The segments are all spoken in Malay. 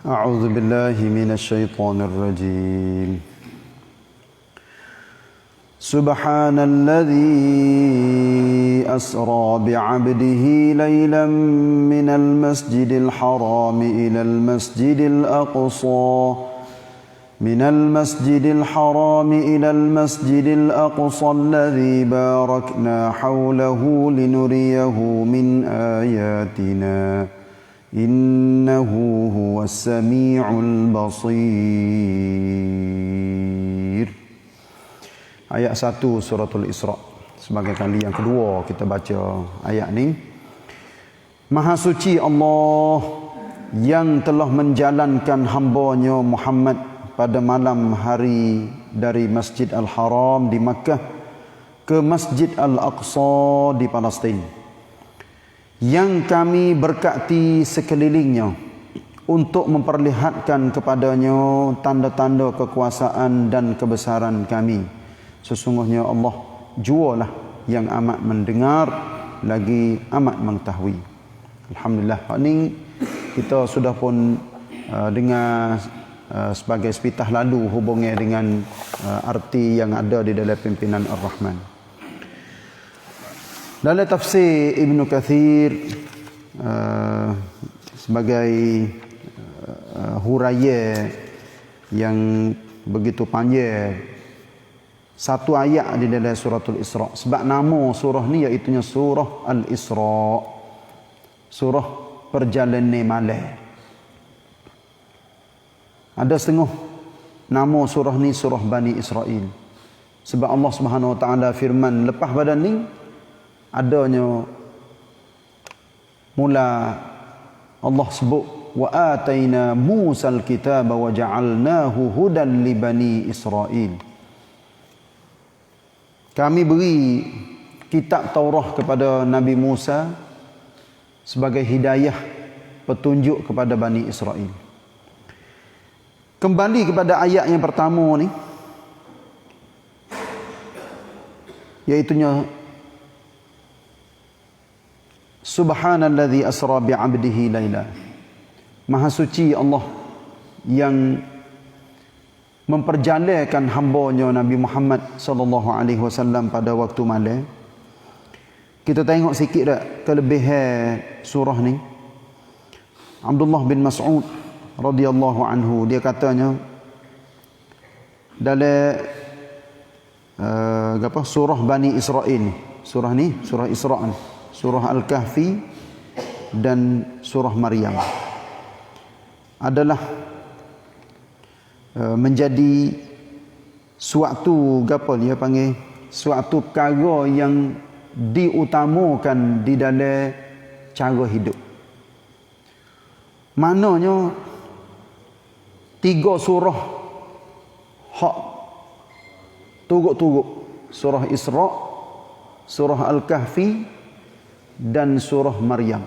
أعوذ بالله من الشيطان الرجيم سبحان الذي أسرى بعبده ليلا من المسجد الحرام إلى المسجد الأقصى الذي باركنا حوله لنريه من آياتنا إنه هو السميع البصير. Ayat 1 suratul Isra. Sebagai kali yang kedua kita baca ayat ni. Maha suci Allah yang telah menjalankan hamba-Nya Muhammad pada malam hari dari Masjid Al-Haram di Makkah ke Masjid Al-Aqsa di Palestin, yang kami berkati sekelilingnya untuk memperlihatkan kepadanya tanda-tanda kekuasaan dan kebesaran kami. Sesungguhnya Allah jualah yang amat mendengar lagi amat mengetahui. Alhamdulillah. Ini kita sudah pun dengar sebagai sepitah lalu hubungnya dengan arti yang ada di dalam pimpinan Ar-Rahman. Dalam tafsir Ibn Kathir sebagai huraian yang begitu panjang, satu ayat di dalam suratul Isra. Sebab nama surah ni iaitu surah Al-Isra, surah perjalanan malam. Ada setengah nama surah ni surah Bani Israel. Sebab Allah Subhanahu Wa Taala firman lepas pada ni adanya mula Allah sebut wa ataina Musal kitaba wa ja'alnahu hudan li bani Israel. Kami beri kitab Taurat kepada Nabi Musa sebagai hidayah, petunjuk kepada Bani Israel. Kembali kepada ayat yang pertama ni, iaitunya Subhanalladzi asra bi'abdihi laila. Maha suci Allah yang memperjalankan hamba-Nya Nabi Muhammad sallallahu alaihi wasallam pada waktu malam. Kita tengok sikit dah kelebihan surah ni. Abdullah bin Mas'ud radhiyallahu anhu, dia katanya dalam surah Bani Israel, surah ni, surah Isra ni, surah Al-Kahfi dan surah Maryam adalah menjadi suatu dia panggil suatu perkara yang diutamakan di dalam cara hidup. Maknanya tiga surah hak turut-turut, surah Isra, surah Al-Kahfi dan surah Maryam.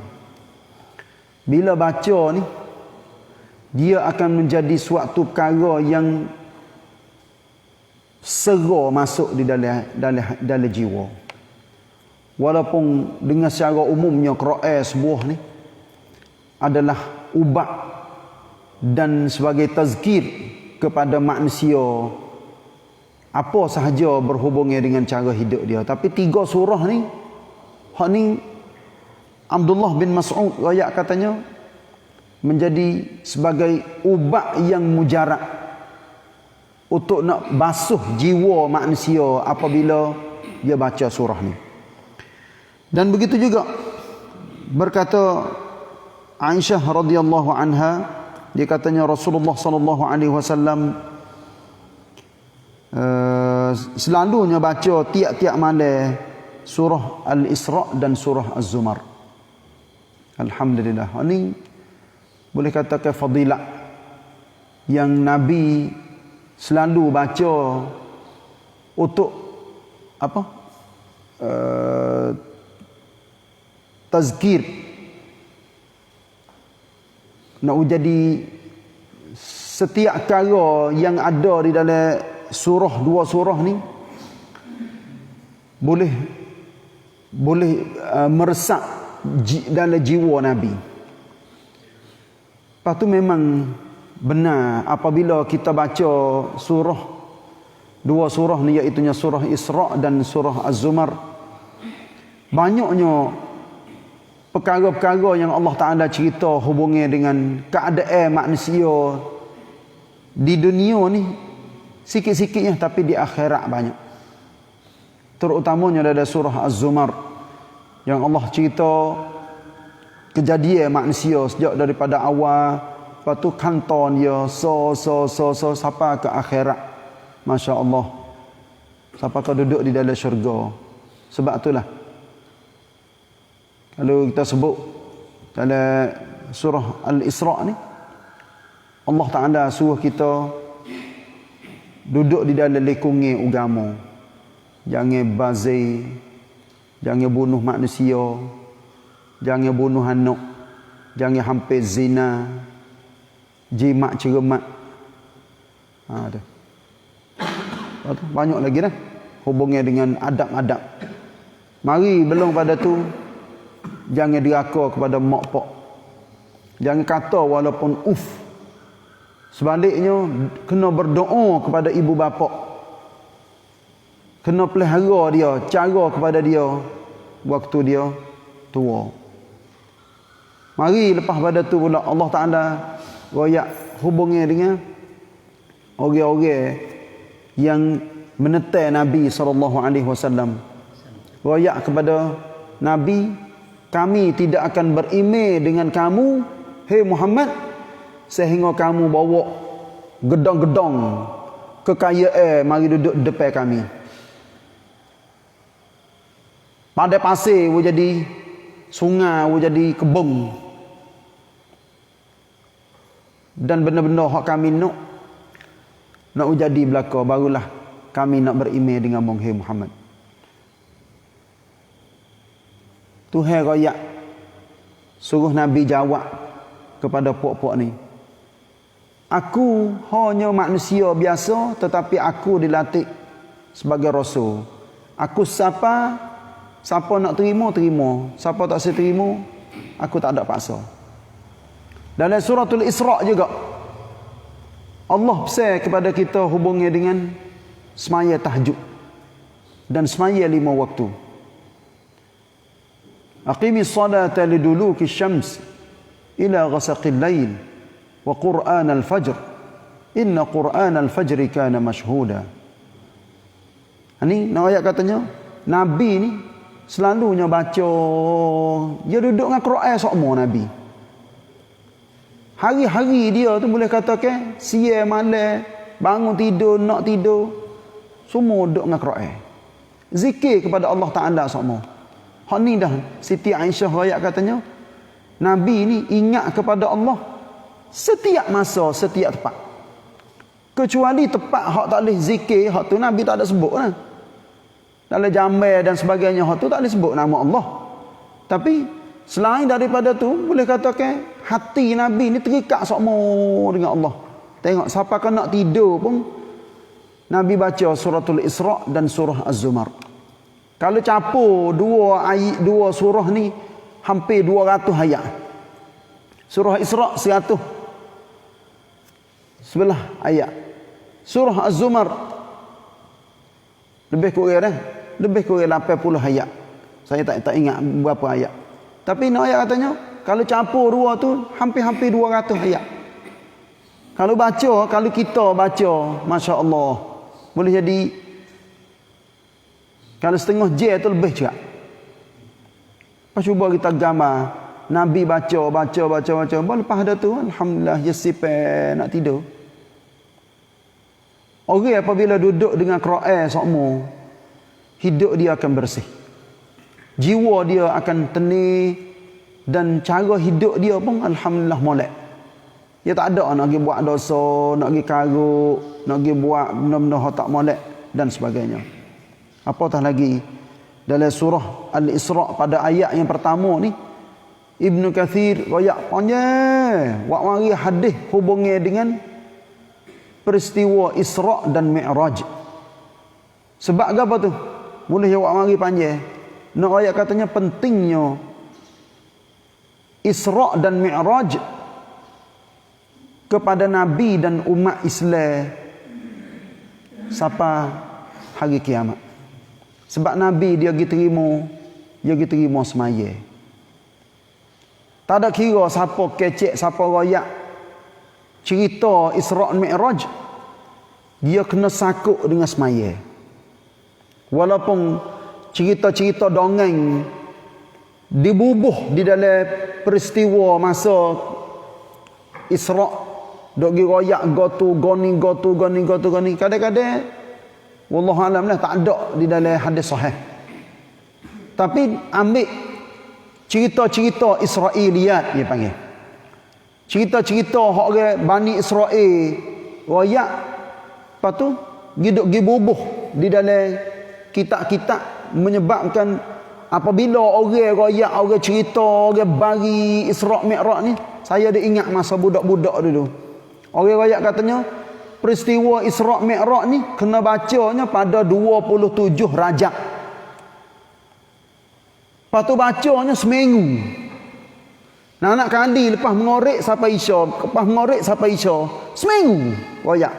Bila baca ni, dia akan menjadi suatu perkara yang segera masuk di dalam jiwa. Walaupun dengan secara umumnya Quran sebuah ni adalah ubat dan sebagai tazkir kepada manusia apa sahaja berhubungnya dengan cara hidup dia. Tapi tiga surah ni, hak ni Abdullah bin Mas'ud riwayat katanya menjadi sebagai ubat yang mujarab untuk nak basuh jiwa manusia apabila dia baca surah ni. Dan begitu juga berkata Aisyah radhiyallahu anha, dia katanya Rasulullah sallallahu alaihi wasallam selalunya baca tiap-tiap malam surah Al-Isra dan surah Az-Zumar. Alhamdulillah. Ini boleh katakan fadilat yang Nabi selalu baca untuk apa? Tazkir, nak jadi setiap perkara yang ada di dalam dua surah ni boleh meresap dalam jiwa Nabi. Lepas tu memang benar apabila kita baca dua surah ni, iaitu surah Isra dan surah Az-Zumar. Banyaknya perkara-perkara yang Allah Ta'ala cerita hubungi dengan keadaan manusia di dunia ni, sikit-sikitnya, tapi di akhirat banyak. Terutamanya ada surah Az-Zumar yang Allah cerita kejadian manusia sejak daripada awal, lepas tu kanton dia sampai ke akhirat. Masya Allah, sampai kau duduk di dalam syurga. Sebab itulah kalau kita sebut dalam surah Al-Isra ni, Allah Ta'ala suruh kita duduk di dalam lingkungi agama. Jangan bazir, jangan bunuh manusia, jangan bunuh anak, jangan hampir zina, jimat ceremat. Ada. Banyak lagi dah hubungnya dengan adab-adab. Mari belum pada tu, jangan diraka kepada mak pak. Jangan kata walaupun Sebaliknya kena berdoa kepada ibu bapa. Kena pelihara dia, cara kepada dia waktu dia tua. Mari lepas pada tu pula Allah Ta'ala royak hubungnya dengan orang-orang yang menetai Nabi SAW. Royak kepada Nabi, kami tidak akan berimej dengan kamu, hei Muhammad, sehingga kamu bawa gedong-gedong kekayaan mari duduk di depan kami. Padai pasir jadi sungai, jadi kebun, dan benda-benda hak kami nak jadi belaka, barulah kami nak berimej dengan hei Muhammad. Tuhan royak suruh Nabi jawab kepada puak-puak ni, aku hanya manusia biasa, tetapi aku dilatih sebagai rasul. Aku siapa nak terima, siapa tak terima, aku tak ada paksa. Dalam suratul Isra juga Allah pesan kepada kita hubungnya dengan semaya tahajud dan semaya 5 waktu. Aqimis salata liduluki syams ila ghasaqil lail wa qur'an al-fajr inna qur'an al-fajri kana mashhuda. Ini ayat katanya Nabi ni selalunya baca, dia duduk dengan Quran sokmo Nabi. Hari-hari dia tu boleh katakan siang malam, bangun tidur, nak tidur, semua duduk dengan Quran. Zikir kepada Allah Ta'ala sokmo. Hak ni dah Siti Aisyah rakyat katanya, Nabi ni ingat kepada Allah setiap masa, setiap tempat. Kecuali tempat hak tak boleh zikir, hak tu Nabi tak ada sebut lah. Dalam jambai dan sebagainya, hak tu tak boleh sebut nama Allah. Tapi selain daripada tu, boleh katakan hati Nabi ni terikat sokmo dengan Allah. Tengok siapa kan nak tidur pun Nabi baca suratul Isra dan surah Az-Zumar. Kalau capur dua surah ni hampir 200 ayat. Surah Isra 100 sebelah ayat. Surah Az-Zumar lebih kurang 80 ayat. Saya tak ingat berapa ayat. Tapi ini ayat katanya kalau campur dua tu hampir 200 ayat. Kalau kita baca, Masya Allah, boleh jadi kalau setengah je tu lebih juga. Lepas cuba kita gambar Nabi baca. Lepas ada tu alhamdulillah yasipan nak tidur. Orang apabila duduk dengan Quran sokmo, hidup dia akan bersih. Jiwa dia akan tenang dan cara hidup dia pun alhamdulillah molek. Dia tak ada nak pergi buat dosa, nak pergi karuk, nak pergi buat benda-benda tak molek dan sebagainya. Apatah lagi dalam surah Al-Isra pada ayat yang pertama ni, Ibnu Kathir royak panjang wak mari hadis hubungnya dengan peristiwa Isra dan Mi'raj. Sebab apa tu? Boleh wak mari panjang. Nak ayat katanya pentingnya Isra dan Mi'raj kepada Nabi dan umat Islam sampai hari kiamat. Sebab Nabi dia pergi terima semaya. Tak ada kira siapa kecek, siapa royak. Cerita Isra' Mi'raj, dia kena sakut dengan semaya. Walaupun cerita-cerita dongeng dibubuh di dalam peristiwa masa Isra', dok gi royak gotu goni. Kadang-kadang wallahu alam lah tak ada di dalam hadis sahih. Tapi ambil cerita-cerita Israiliyat dia panggil. Cerita-cerita hak orang Bani Israel royak, lepas tu gi bubuh di dalam kitab-kitab, menyebabkan apabila orang royak, orang cerita, orang bagi Isra' Mi'raj ni, saya ada ingat masa budak-budak dulu. Orang royak katanya peristiwa Isra' Mi'raj ni kena bacanya pada 27 Rajab. Lepas tu bacanya seminggu. Nak kali lepas mengorek sampai Isya, seminggu royak.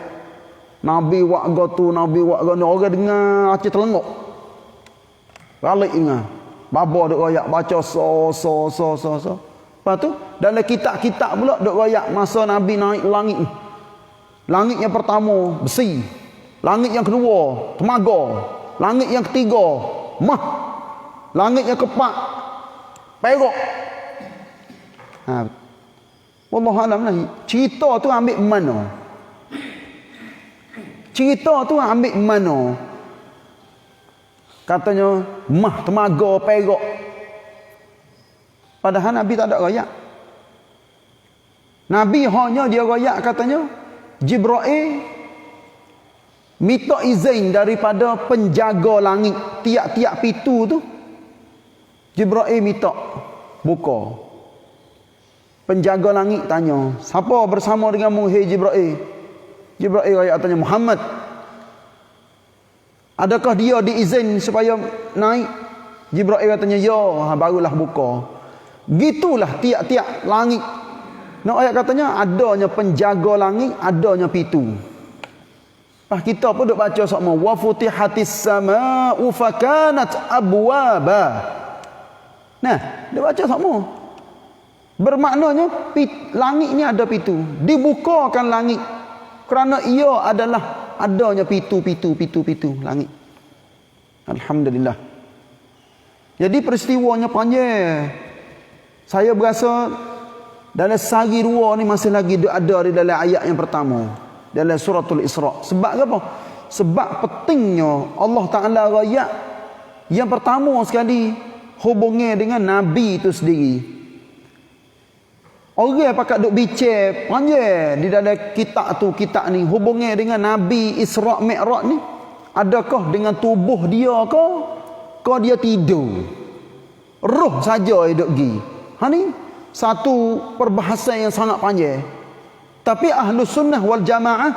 Nabi wak gotu, orang dengar acik telengok. Balik dengar. Baba duk royak baca so. Lepas tu dalam kitab-kitab pula duk royak masa Nabi naik langit. Langit yang pertama besi, langit yang kedua temaga, langit yang ketiga mah, langit yang keempat perak. Wallahu alam lah. Cerita tu ambil mana? Katanya mah, temaga, perak. Padahal Nabi tak ada royak. Nabi hanya dia royak katanya Jibril minta izin daripada penjaga langit. Tiap-tiap pintu tu Jibril minta buka. Penjaga langit tanya, siapa bersama denganmu hai Jibril? Jibril royak tanya, Muhammad. Adakah dia diizin supaya naik? Jibril katanya, ya, barulah buka. Gitulah tiap-tiap langit. Nak ayat katanya adanya penjaga langit, adanya pintu. Pas kita pun duk baca sama wa futihatis samaa'u fakanat abwaba. Nah, duk baca sama. Bermaknanya langit ni ada pintu. Dibukakan langit kerana ia adalah adanya pintu langit. Alhamdulillah. Jadi peristiwanya panjang. Saya berasa dalam sehari dua ni masih lagi ada di dalam ayat yang pertama dalam suratul Isra'. Sebab apa? Sebab pentingnya Allah Ta'ala royak yang pertama sekali hubungnya dengan Nabi itu sendiri. Orang pakat duk bincang panjang di dalam kitab ni hubungnya dengan Nabi Isra' Mi'raj ni. Adakah dengan tubuh dia ke dia tidur? Roh saja duk gi. Ni satu perbahasan yang sangat panjang. Tapi Ahlus Sunnah wal Jamaah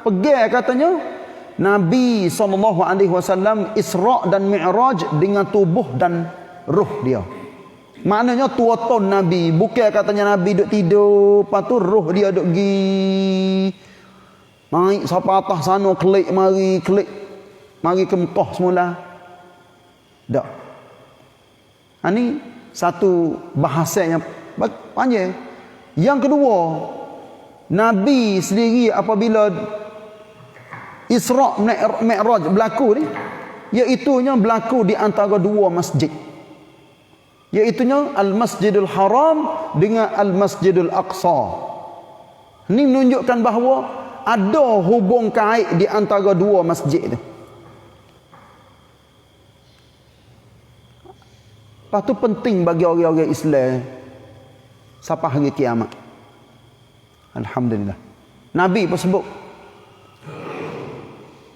pegang katanya Nabi SAW Isra' dan Mi'raj dengan tubuh dan roh dia. Maknanya tuaton Nabi. Bukan katanya Nabi duk tidur, lepas tu roh dia duk gi naik sampai atas sana, klik mari ke Mekah semula. Tak. Ini satu bahasa yang panjang. Yang kedua, Nabi sendiri apabila Isra' Mi'raj berlaku ni, iaitunya berlaku di antara dua masjid. Iaitunya Al-Masjidul Haram dengan Al-Masjidul Aqsa. Ini menunjukkan bahawa ada hubung kait di antara dua masjid itu. Lepas tu penting bagi orang-orang Islam sampai hari kiamat. Alhamdulillah. Nabi pun sebut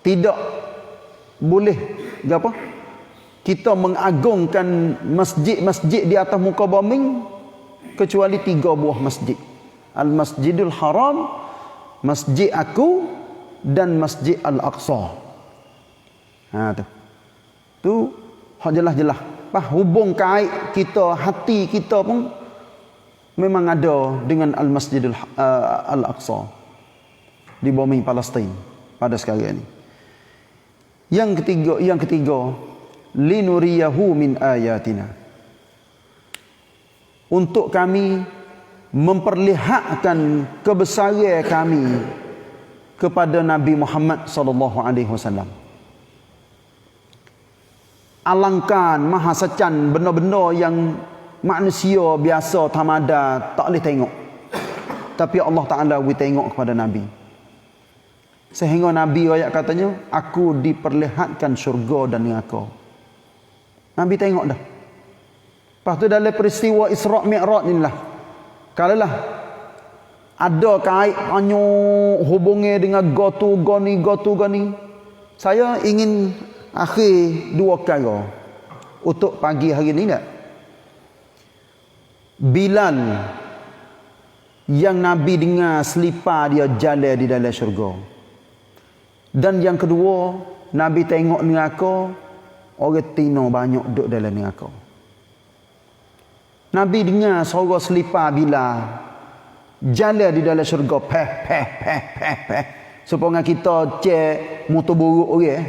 tidak boleh apa? Kita mengagungkan masjid-masjid di atas muka bumi kecuali 3 buah masjid. Al-Masjidul Haram, Masjid aku dan Masjid Al-Aqsa. Tu. Tu hak jelas-jelas. Hubung kait kita, hati kita pun memang ada dengan Al-Masjidil Al-Aqsa di bumi Palestin pada sekarang ini. Yang ketiga, linuriyahu min ayatina. Untuk kami memperlihatkan kebesaran kami kepada Nabi Muhammad sallallahu alaihi wasallam. Alangkan maha secan benda-benda yang manusia biasa tamada tak boleh tengok. Tapi Allah Taala boleh tengok kepada Nabi. Sehingga Nabi ayat katanya, aku diperlihatkan syurga dan neraka. Nabi tengok dah. Lepas tu dalam peristiwa Isra' Mi'raj ni lah, kalau lah ada kait hanya hubungnya dengan go ni, saya ingin akhir dua perkara untuk pagi hari ni tak? Bilal yang Nabi dengar selipar dia jalan di dalam syurga. Dan yang kedua, Nabi tengok neraka, orang tino banyak duduk dalam neraka. Nabi dengar suara selipar Bilal jalan di dalam syurga, peh. Supaya kita cek motor buruk orang.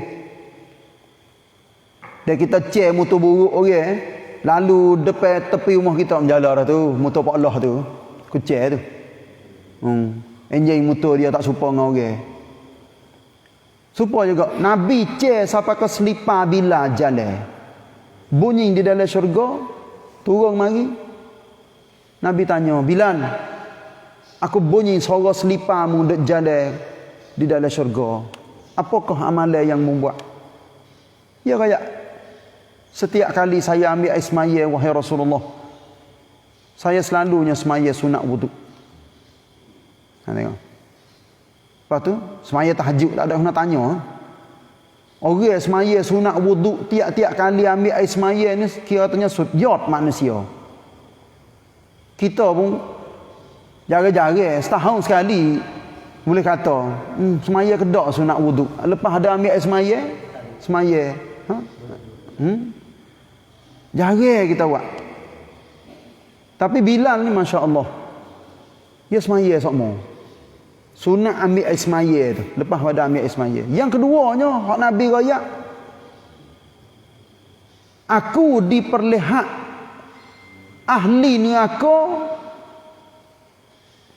Dan kita cek motor buruk orang, lalu depan tepi rumah kita menjalar tu, motor Pak Allah tu, kucek tu. Enjin motor dia tak serupa dengan orang. Supaya juga Nabi cek sampai ke selipar Bilal jalan. Bunyi di dalam syurga, turun mari. Nabi tanya, Bilal, aku bunyi suara seliparmu dek jalan di dalam syurga. Apakah amalan yang membuat? Ya kayak setiap kali saya ambil air semaya, wahai Rasulullah, saya selalunya semaya sunat wuduk. Tengok. Lepas tu, semaya tahajud, tak ada orang nak tanya. Orang semaya sunat wuduk, tiap-tiap kali ambil air semaya ni, kira-kira sudyot manusia. Kita pun, jarang-jarang, setahun sekali, boleh kata, semaya kedak sunat wuduk. Lepas ada ambil air semaya. Jarang kita buat. Tapi Bilal ni, Masya Allah, dia semaya semua. Sunat ambil air semaya tu. Lepas pada ambil air semaya. Yang keduanya, hak Nabi raya, aku diperlihat ahli neraka.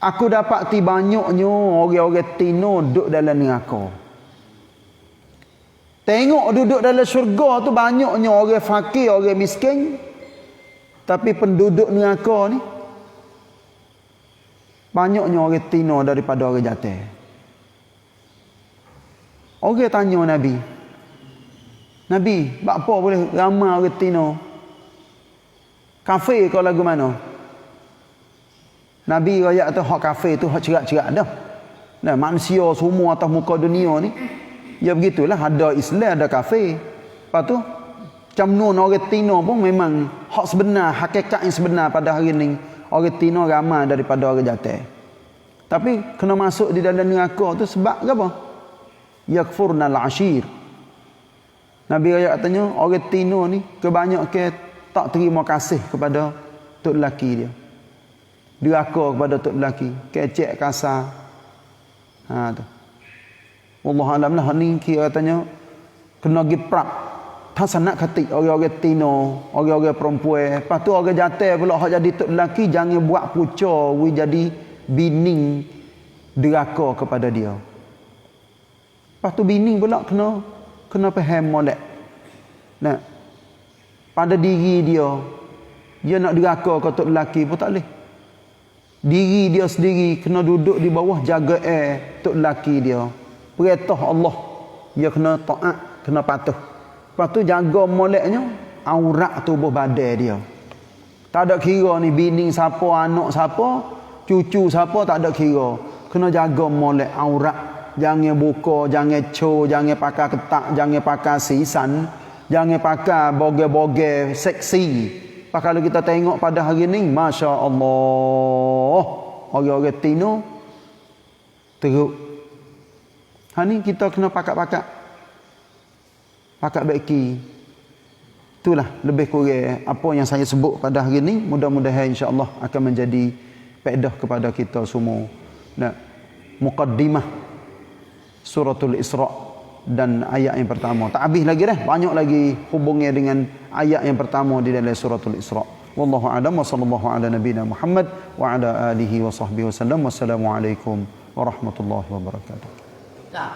Aku dapat banyaknya orang-orang tino duduk dalam neraka. Tengok duduk dalam syurga tu banyaknya orang fakir, orang miskin. Tapi penduduk neraka ni banyaknya orang tino daripada orang jatuh. Orang tanya Nabi, apa boleh ramai orang tino? Kafir kau lagu mana? Nabi raya tu hak kafir tu hak cerak-cerak dah. Nah, manusia semua atas muka dunia ni, ya begitulah, ada Islam, ada kafir. Lepas tu, macam nun orang tino pun memang hak sebenar, hakikat yang sebenar pada hari ni. Orang tino ramai daripada orang jatuh. Tapi kena masuk di dalam neraka tu sebab apa? Yakfurnal ashir. Nabi ayat katanya orang tino ni kebanyakan tak terima kasih kepada tok lelaki dia. Durhaka kepada tok lelaki, kecek kasar. Tu. Wallahu alam lah ni kira katanya kena giprap. Tak sanak khatik orang-orang tino, orang-orang perempuan. Lepas tu orang jatuh pula hak jadi tok lelaki jangan buat puca we jadi bini deraka kepada dia. Lepas tu bini pula kena faham molek. Nah, pada diri dia nak deraka ke tok lelaki pun tak boleh. Diri dia sendiri kena duduk di bawah jaga tok lelaki dia. Perintah Allah dia kena taat, kena patuh. Lepas tu jaga moleknya aurat tubuh badan dia. Tak ada kira ni bini siapa, anak siapa, cucu siapa, tak ada kira. Kena jaga molek aurat. Jangan buka, jangan jangan pakai ketak, jangan pakai sisan, jangan pakai boge-boge seksi. Kalau kita tengok pada hari ni, Masya Allah, orang-orang tino teruk. Ni kita kena pakat beki. itulah lebih kurang apa yang saya sebut pada hari ini. Mudah-mudahan insya-Allah akan menjadi faedah kepada kita semua. Nah, muqaddimah suratul Isra dan ayat yang pertama. Tak habis lagi dah. Banyak lagi hubungnya dengan ayat yang pertama di dalam suratul Isra. Wallahu a'lam wa sallallahu ala nabiyyina Muhammad wa ala alihi wa sahbihi wasallam. Wassalamualaikum warahmatullahi wabarakatuh.